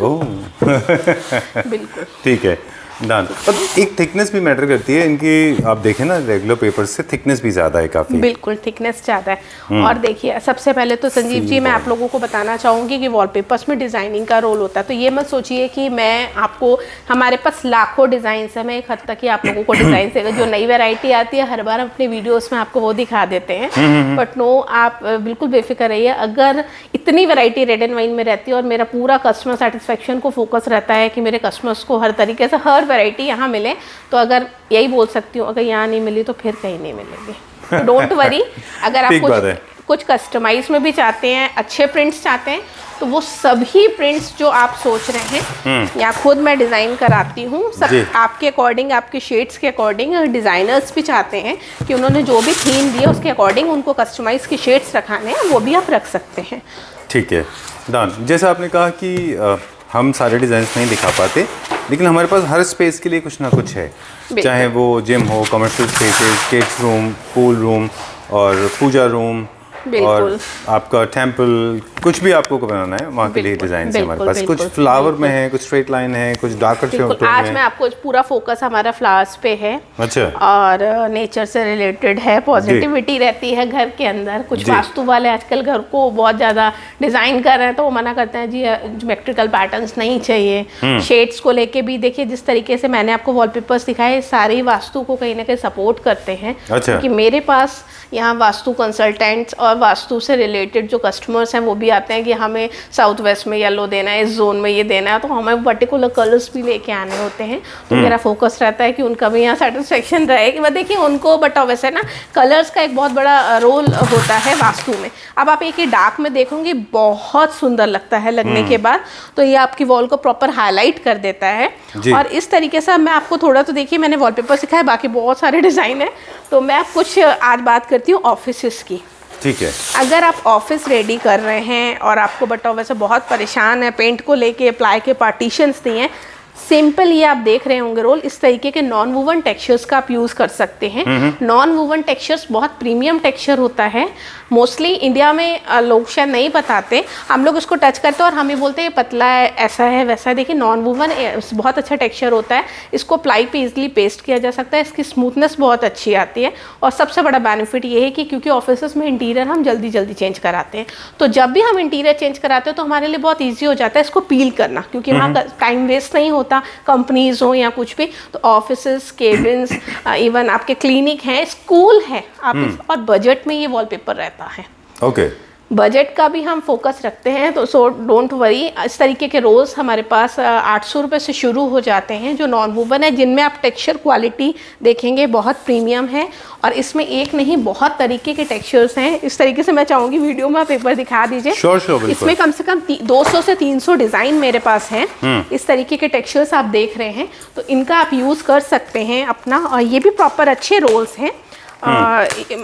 बिल्कुल ठीक है, डन। और एक थिकनेस भी मैटर करती है इनकी, आप देखें ना रेगुलर पेपर से थिकनेस भी ज़्यादा है काफ़ी। बिल्कुल थिकनेस ज़्यादा है। और देखिए सबसे पहले तो संजीव जी मैं आप लोगों को बताना चाहूँगी कि वॉलपेपर्स में डिज़ाइनिंग का रोल होता है, तो ये मत सोचिए कि मैं आपको, हमारे पास लाखों डिज़ाइंस है, मैं एक हद तक ही आप लोगों को डिज़ाइन से जो नई वैरायटी आती है हर बार हम अपने वीडियोज़ में आपको वो दिखा देते हैं, बट नो, आप बिल्कुल बेफिक्र रहिए। अगर इतनी वैरायटी रेड एंड वाइन में रहती है और मेरा पूरा कस्टमर सेटिस्फेक्शन को फोकस रहता है कि मेरे कस्टमर्स को हर तरीके से हर वैरायटी यहाँ मिले, तो अगर यही बोल सकती हूँ, अगर यहाँ नहीं मिली तो फिर कहीं नहीं मिलेगी। डोंट वरी, अगर आप कुछ कस्टमाइज में भी चाहते हैं, अच्छे प्रिंट्स चाहते हैं, तो वो सभी प्रिंट्स जो आप सोच रहे हैं या खुद मैं डिज़ाइन कराती हूँ, सब आपके अकॉर्डिंग, आपके शेड्स के अकॉर्डिंग। डिज़ाइनर्स भी चाहते हैं कि उन्होंने जो भी थीम दी है उसके अकॉर्डिंग उनको कस्टमाइज के शेड्स रखाने हैं, वो भी आप रख सकते हैं। ठीक है, डन। जैसे आपने कहा कि हम सारे डिज़ाइंस नहीं दिखा पाते, लेकिन हमारे पास हर स्पेस के लिए कुछ ना कुछ है, चाहे वो जिम हो, commercial spaces, kids room, pool room और पूजा रूम बिल्कुल। और आपका टेम्पल कुछ भी आपको बनाना है वहाँ के लिए बिल्कुल, डिजाइन है हमारे बिल्कुल, पास। कुछ बिल्कुल, फ्लावर में बिल्कुल। है, कुछ स्ट्रेट लाइन है, कुछ डार्कर बिल्कुल, टोन आज में मैं है। आपको पूरा फोकस हमारा फ्लावर्स पे है। अच्छा। और नेचर से रिलेटेड है, पॉजिटिविटी रहती है घर के अंदर। कुछ जी। वास्तु वाले आजकल घर को बहुत ज़्यादा डिज़ाइन कर रहे हैं तो वो मना करते हैं जी ज्योमेट्रिकल पैटर्न्स नहीं चाहिए। शेड्स को लेके भी देखिए, जिस तरीके से मैंने आपको वॉलपेपर्स दिखाए, सारे वास्तु को कहीं ना कहीं सपोर्ट करते हैं। अच्छा। क्योंकि मेरे पास यहाँ वास्तु कंसल्टेंट्स और वास्तु से रिलेटेड जो कस्टमर्स हैं वो भी आते हैं कि हमें साउथ वेस्ट में येलो देना है, इस जोन में ये देना है, तो हमें पर्टिकुलर कलर्स भी लेके आने होते हैं। तो मेरा फोकस रहता है कि उनका भी यहाँ सेटिस्फेक्शन रहे कि वह देखिए उनको, बट वैसे ना कलर्स का एक बहुत बड़ा रोल होता है वास्तु में। अब आप एक ही डार्क में देखोगे बहुत सुंदर लगता है लगने के बाद, तो ये आपकी वॉल को प्रॉपर हाईलाइट कर देता है। और इस तरीके से मैं आपको थोड़ा तो देखिए मैंने वॉलपेपर सिखाया, बाकी बहुत सारे डिज़ाइन है, तो मैं कुछ आज बात करती हूँ ऑफिसेस की। ठीक है। अगर आप ऑफिस रेडी कर रहे हैं और आपको बट वैसे बहुत परेशान है, पेंट को लेके प्लाई के पार्टीशंस दिए हैं, सिंपल ये आप देख रहे होंगे रोल, इस तरीके के नॉन वूवन टेक्सचर्स का आप यूज़ कर सकते हैं। नॉन वूवन टेक्सचर्स बहुत प्रीमियम टेक्सचर होता है। मोस्टली इंडिया में लोग शायद नहीं बताते, हम लोग इसको टच करते हैं और हमें बोलते हैं पतला है, ऐसा है वैसा है। देखिए नॉन वूवन बहुत अच्छा टेक्सचर होता है, इसको प्लाई पे इजीली पेस्ट किया जा सकता है, इसकी स्मूथनेस बहुत अच्छी आती है। और सबसे बड़ा बेनिफिट ये है कि क्योंकि ऑफिस में इंटीरियर हम जल्दी जल्दी चेंज कराते हैं, तो जब भी हम इंटीरियर चेंज कराते हैं तो हमारे लिए बहुत ईजी हो जाता है इसको पील करना, क्योंकि वहाँ टाइम वेस्ट नहीं होता, कंपनीज हो या कुछ भी। तो ऑफिसेस, केबिन्स, इवन आपके क्लिनिक हैं, स्कूल है, आप और बजट में ये वॉलपेपर रहता है। ओके। बजट का भी हम फोकस रखते हैं, तो सो डोंट वरी। इस तरीके के रोज़ हमारे पास 800 रुपये से शुरू हो जाते हैं जो नॉन वूवन है, जिनमें आप टेक्सचर क्वालिटी देखेंगे बहुत प्रीमियम है। और इसमें एक नहीं बहुत तरीके के टेक्सचर्स हैं। इस तरीके से मैं चाहूँगी वीडियो में पेपर दिखा दीजिए। श्योर बिल्कुल। इसमें कम से कम 200 से 300 डिज़ाइन मेरे पास हैं। इस तरीके के टेक्सचर्स आप देख रहे हैं, तो इनका आप यूज़ कर सकते हैं अपना। और ये भी प्रॉपर अच्छे रोल्स हैं।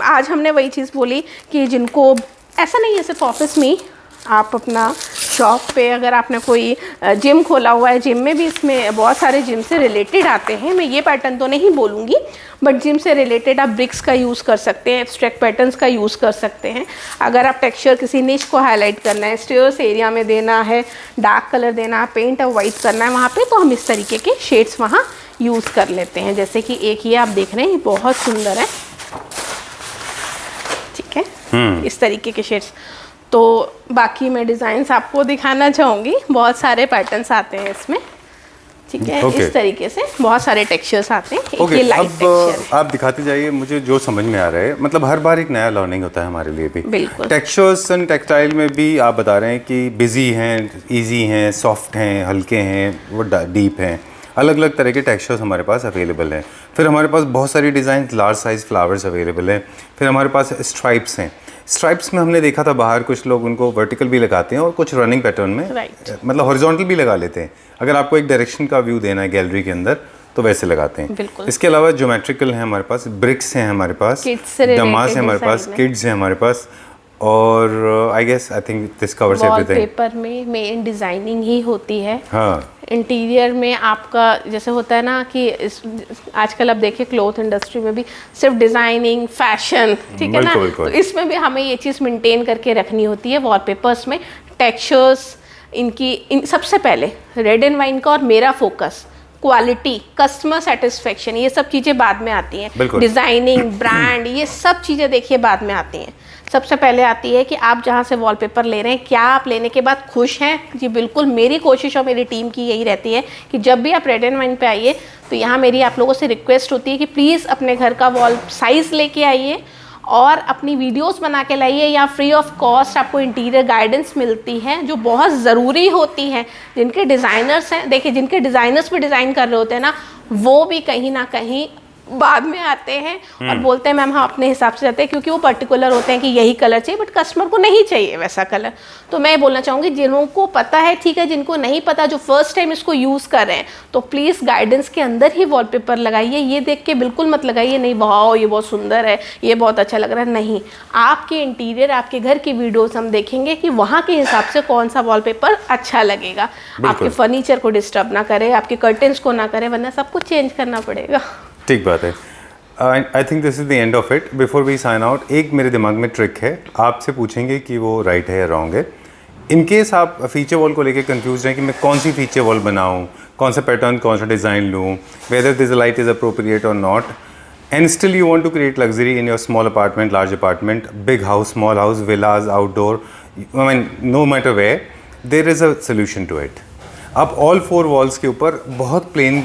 आज हमने वही चीज़ बोली कि जिनको ऐसा नहीं है सिर्फ ऑफिस में, आप अपना शॉप पे अगर आपने कोई जिम खोला हुआ है, जिम में भी इसमें बहुत सारे जिम से रिलेटेड आते हैं। मैं ये पैटर्न तो नहीं बोलूँगी, बट जिम से रिलेटेड आप ब्रिक्स का यूज़ कर सकते हैं, एब्स्ट्रैक्ट पैटर्न्स का यूज़ कर सकते हैं। अगर आप टेक्सचर किसी निच को हाईलाइट करना है, स्टेयर्स एरिया में देना है, डार्क कलर देना है, पेंट और वाइट करना है वहाँ पे, तो हम इस तरीके के शेड्स वहाँ यूज़ कर लेते हैं। जैसे कि एक ये आप देख रहे हैं, ये बहुत सुंदर है, ठीक है, इस तरीके के शेड्स। तो बाकी मैं डिज़ाइंस आपको दिखाना चाहूँगी, बहुत सारे पैटर्न्स आते हैं इसमें, ठीक है। इस तरीके से बहुत सारे टेक्सचर्स आते हैं। एक ये लाइट टेक्सचर है। आप दिखाते जाइए, मुझे जो समझ में आ रहा है, मतलब हर बार एक नया लर्निंग होता है हमारे लिए भी। बिल्कुल। टेक्सचर्स एंड टेक्सटाइल में भी आप बता रहे हैं कि बिजी हैं, इजी हैं, सॉफ्ट हैं, हल्के हैं, वो डीप हैं, अलग अलग तरह के टेक्सचर्स हमारे पास अवेलेबल हैं। फिर हमारे पास बहुत सारी design large size flowers available हैं। फिर हमारे पास स्ट्राइप्स हैं। स्ट्राइप्स में हमने देखा था बाहर कुछ लोग उनको वर्टिकल भी लगाते हैं और कुछ रनिंग पैटर्न में मतलब हॉरिजॉन्टल भी लगा लेते हैं। अगर आपको एक डायरेक्शन का व्यू देना है गैलरी के अंदर तो वैसे लगाते हैं। बिल्कुल। इसके अलावा ज्योमेट्रिकल है हमारे पास, ब्रिक्स हैं हमारे पास, डमास है हमारे पास, किड्स हैं हमारे पास, और I guess I think this covers everything. Wallpaper में मेन डिज़ाइनिंग ही होती है। हाँ। इंटीरियर में आपका जैसे होता है ना कि आजकल आप देखिए क्लॉथ इंडस्ट्री में भी सिर्फ डिज़ाइनिंग, फैशन, ठीक है ना, तो इसमें भी हमें ये चीज़ मेंटेन करके रखनी होती है। वॉलपेपर्स में टेक्सचर्स इन सबसे पहले रेड एंड वाइन का और मेरा फोकस क्वालिटी, कस्टमर सेटिस्फेक्शन, ये सब चीज़ें बाद में आती हैं। डिज़ाइनिंग, ब्रांड, ये सब चीज़ें देखिए बाद में आती हैं। सबसे पहले आती है कि आप जहाँ से वॉलपेपर ले रहे हैं, क्या आप लेने के बाद खुश हैं? जी बिल्कुल, मेरी कोशिश और मेरी टीम की यही रहती है कि जब भी आप रेड एंड वाइन पे आइए तो यहाँ मेरी आप लोगों से रिक्वेस्ट होती है कि प्लीज़ अपने घर का वॉल साइज़ लेके आइए और अपनी वीडियोस बना के लाइए, या फ्री ऑफ कॉस्ट आपको इंटीरियर गाइडेंस मिलती है जो बहुत ज़रूरी होती है। जिनके डिज़ाइनर्स हैं, देखिए जिनके डिज़ाइनर्स भी डिज़ाइन कर रहे होते हैं ना, वो भी कहीं ना कहीं बाद में आते हैं और बोलते हैं मैम हम अपने हिसाब से जाते हैं, क्योंकि वो पर्टिकुलर होते हैं कि यही कलर चाहिए, बट कस्टमर को नहीं चाहिए वैसा कलर। तो मैं बोलना चाहूँगी जिनको पता है ठीक है, जिनको नहीं पता, जो फर्स्ट टाइम इसको यूज़ कर रहे हैं, तो प्लीज़ गाइडेंस के अंदर ही वॉलपेपर लगाइए। ये देख के बिल्कुल मत लगाइए नहीं वाओ ये बहुत सुंदर है, ये बहुत अच्छा लग रहा है, नहीं। आपके इंटीरियर, आपके घर की वीडियोस हम देखेंगे कि वहाँ के हिसाब से कौन सा वॉलपेपर अच्छा लगेगा, आपके फर्नीचर को डिस्टर्ब ना करे, आपके कर्टेंस को ना करे, वरना सब कुछ चेंज करना पड़ेगा। ठीक बात है। I think this is the end of it. Before we sign out, एक मेरे दिमाग में ट्रिक है, आपसे पूछेंगे कि वो राइट है या रॉन्ग है. इन केस आप फीचर वॉल को लेके कंफ्यूज हैं कि मैं कौन सी फीचर वॉल बनाऊँ, कौन सा पैटर्न, कौन सा डिज़ाइन लूँ, whether this light is appropriate और not, and still you want to create luxury in your small apartment, large apartment, big house, small house, villas, outdoor, I mean no matter where, there is a solution to it. अब all four walls के ऊपर बहुत plain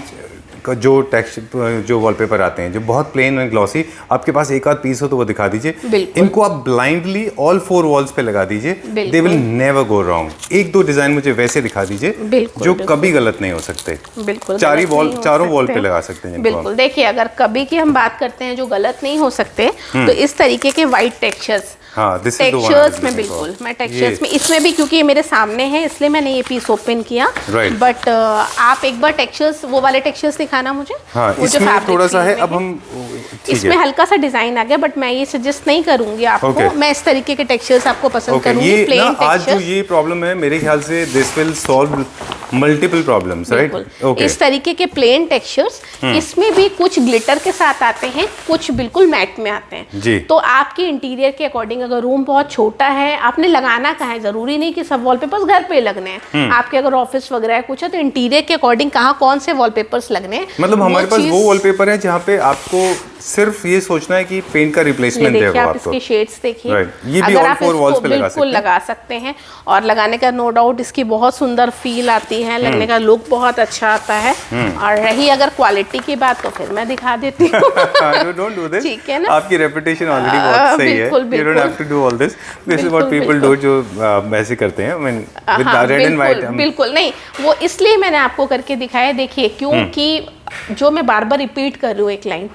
का जो texture, जो wallpaper आते हैं जो बहुत प्लेन एंड ग्लॉसी, आपके पास एक आध पीस हो तो वो दिखा दीजिए. इनको आप ब्लाइंडली ऑल फोर वॉल्स पे लगा दीजिए, they will never go wrong. एक दो डिजाइन मुझे वैसे दिखा दीजिए जो कभी गलत नहीं हो सकते. बिल्कुल चारों वॉल पे लगा सकते हैं. बिल्कुल. देखिए, अगर कभी की हम बात करते हैं जो गलत नहीं हो सकते, तो इस तरीके के वाइट टेक्सचर्स, टेक्सचर्स में, बिल्कुल मैं टेक्सचर्स में, इसमें भी क्योंकि ये मेरे सामने है इसलिए मैंने ये पीस ओपन किया. बट आप एक बार टेक्सचर्स, वो वाले टेक्सचर्स दिखाना मुझे. हाँ, इसमें थोड़ा सा है. अब हम इसमें हल्का सा डिजाइन आ गया, बट मैं ये सजेस्ट नहीं करूंगी आपको. मैं इस तरीके के टेक्सचर्स आपको पसंद करूंगी. प्लेन आज जो ये प्रॉब्लम है, मेरे ख्याल से this will solve multiple problems, right. इस तरीके के प्लेन टेक्सचर्स, इसमें भी कुछ ग्लिटर के साथ आते हैं, कुछ बिल्कुल मैट में आते हैं. तो आपके इंटीरियर के अकॉर्डिंग, अगर रूम बहुत छोटा है, आपने लगाना कहाँ है, जरूरी नहीं कि सब वॉलपेपर्स घर पे लगने हैं. आपके अगर ऑफिस वगैरह है कुछ है, तो इंटीरियर के अकॉर्डिंग कहाँ कौन से वॉलपेपर्स लगने हैं. मतलब हमारे पास वो वॉलपेपर है जहाँ पे आपको सिर्फ ये सोचना है कि पेंट का रिप्लेसमेंट है. आप इसके शेड्स देखिए, ये भी ऑल फोर वॉल्स पे बिल्कुल लगा सकते हैं. और लगाने का नो डाउट इसकी बहुत सुंदर फील आती है, लगने का लुक बहुत अच्छा आता है. और रही अगर क्वालिटी की बात, तो फिर मैं दिखा देती हूँ. Don't do this. ठीक है ना, आपकी रेपुटेशन ऑलरेडी बहुत सही है. You don't have to do all this. This is what people do, जो ऐसे करते हैं. I mean with red and white. बिल्कुल नहीं, वो इसलिए मैंने आपको करके दिखाया. देखिए, क्योंकि जो मैं बार बार रिपीट कर रही हूँ एक लाइन,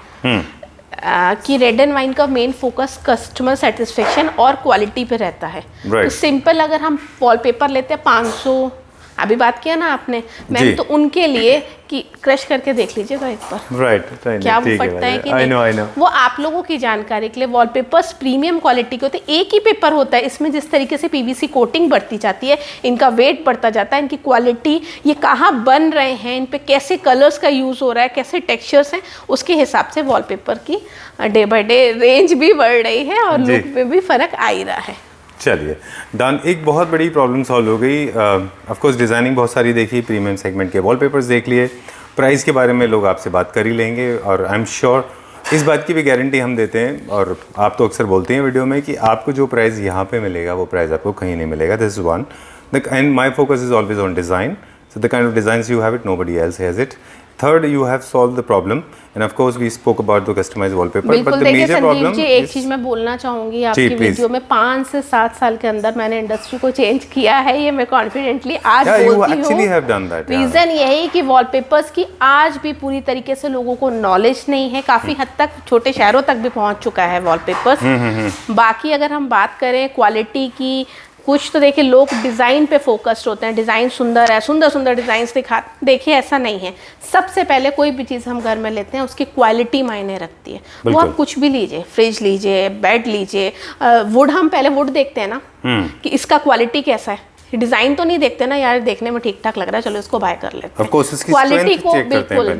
कि रेड एंड वाइन का मेन फोकस कस्टमर सेटिस्फेक्शन और क्वालिटी पे रहता है. तो सिंपल अगर हम वॉलपेपर लेते हैं 500, अभी बात किया ना आपने मैम, तो उनके लिए कि क्रश करके देख लीजिएगा एक बार. राइट. क्या वो फटता है कि नहीं. वो आप लोगों की जानकारी के लिए, वॉलपेपर्स प्रीमियम क्वालिटी के होते हैं. एक ही पेपर होता है, इसमें जिस तरीके से पीवीसी कोटिंग बढ़ती जाती है, इनका वेट बढ़ता जाता है, इनकी क्वालिटी, ये कहाँ बन रहे हैं, इन पे कैसे कलर्स का यूज़ हो रहा है, कैसे टेक्सचर्स हैं, उसके हिसाब से वॉलपेपर की डे बाय डे रेंज भी बढ़ रही है और लुक में भी फ़र्क आ ही रहा है. चलिए डन. एक बहुत बड़ी प्रॉब्लम सॉल्व हो गई. ऑफ कोर्स डिज़ाइनिंग बहुत सारी देखी, प्रीमियम सेगमेंट के वॉलपेपर्स देख लिए, प्राइस के बारे में लोग आपसे बात कर ही लेंगे. और आई एम श्योर इस बात की भी गारंटी हम देते हैं, और आप तो अक्सर बोलते हैं वीडियो में कि आपको जो प्राइस यहाँ पे मिलेगा वो प्राइस आपको कहीं नहीं मिलेगा. This is one. And my focus is always on design. So the kind of designs you have it, nobody else has it. Third, you have solved the problem, and of course we spoke about the customized wallpaper. But the major problem जी, एक चीज मैं बोलना चाहूँगी आपकी video में, 5 से 7 साल के अंदर मैंने इंडस्ट्री को चेंज किया है, ये मैं कॉन्फिडेंटली आज बोलती हूँ. रीजन यही है कि वॉलपेपर्स की आज भी पूरी तरीके से लोगों को नॉलेज नहीं है. काफी हद तक छोटे शहरों तक भी पहुँच चुका है वॉलपेपर्स. बाकी अगर हम बात करें क्वालिटी की, कुछ तो देखिए लोग डिज़ाइन पे फोकस्ड होते हैं, डिज़ाइन सुंदर है, सुंदर सुंदर डिज़ाइंस दिखा. देखिए ऐसा नहीं है. सबसे पहले कोई भी चीज़ हम घर में लेते हैं, उसकी क्वालिटी मायने रखती है. वो आप कुछ भी लीजिए, फ्रिज लीजिए, बेड लीजिए, वुड, हम पहले वुड देखते हैं ना कि इसका क्वालिटी कैसा है. डिज़ाइन तो नहीं देखते ना, यार देखने में ठीक ठाक लग रहा है, चलो इसको बाय कर लेते हैं. क्वालिटी को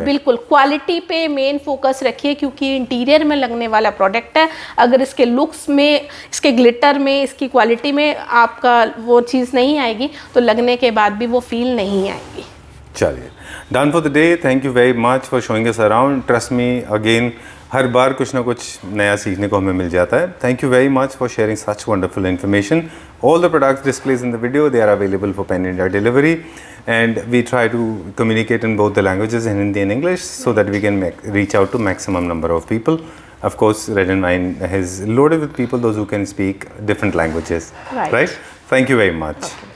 बिल्कुल क्वालिटी पे मेन फोकस रखिए, क्योंकि इंटीरियर में लगने वाला प्रोडक्ट है. अगर इसके लुक्स में, इसके ग्लिटर में, इसकी क्वालिटी में आपका वो चीज़ नहीं आएगी, तो लगने के बाद भी वो फील नहीं आएगी. चलिए done for the day. Thank you very much for showing us around. Trust me, again हर बार कुछ ना कुछ नया सीखने को हमें मिल जाता है. Thank you very much for sharing such wonderful information. All the products displayed in the video, they are available for Pan India delivery, and we try to communicate in both the languages, in Hindi and English, so that we can reach out to maximum number of people. Of course, Red and Wine is loaded with people, those who can speak different languages. Right? Thank you very much. Okay.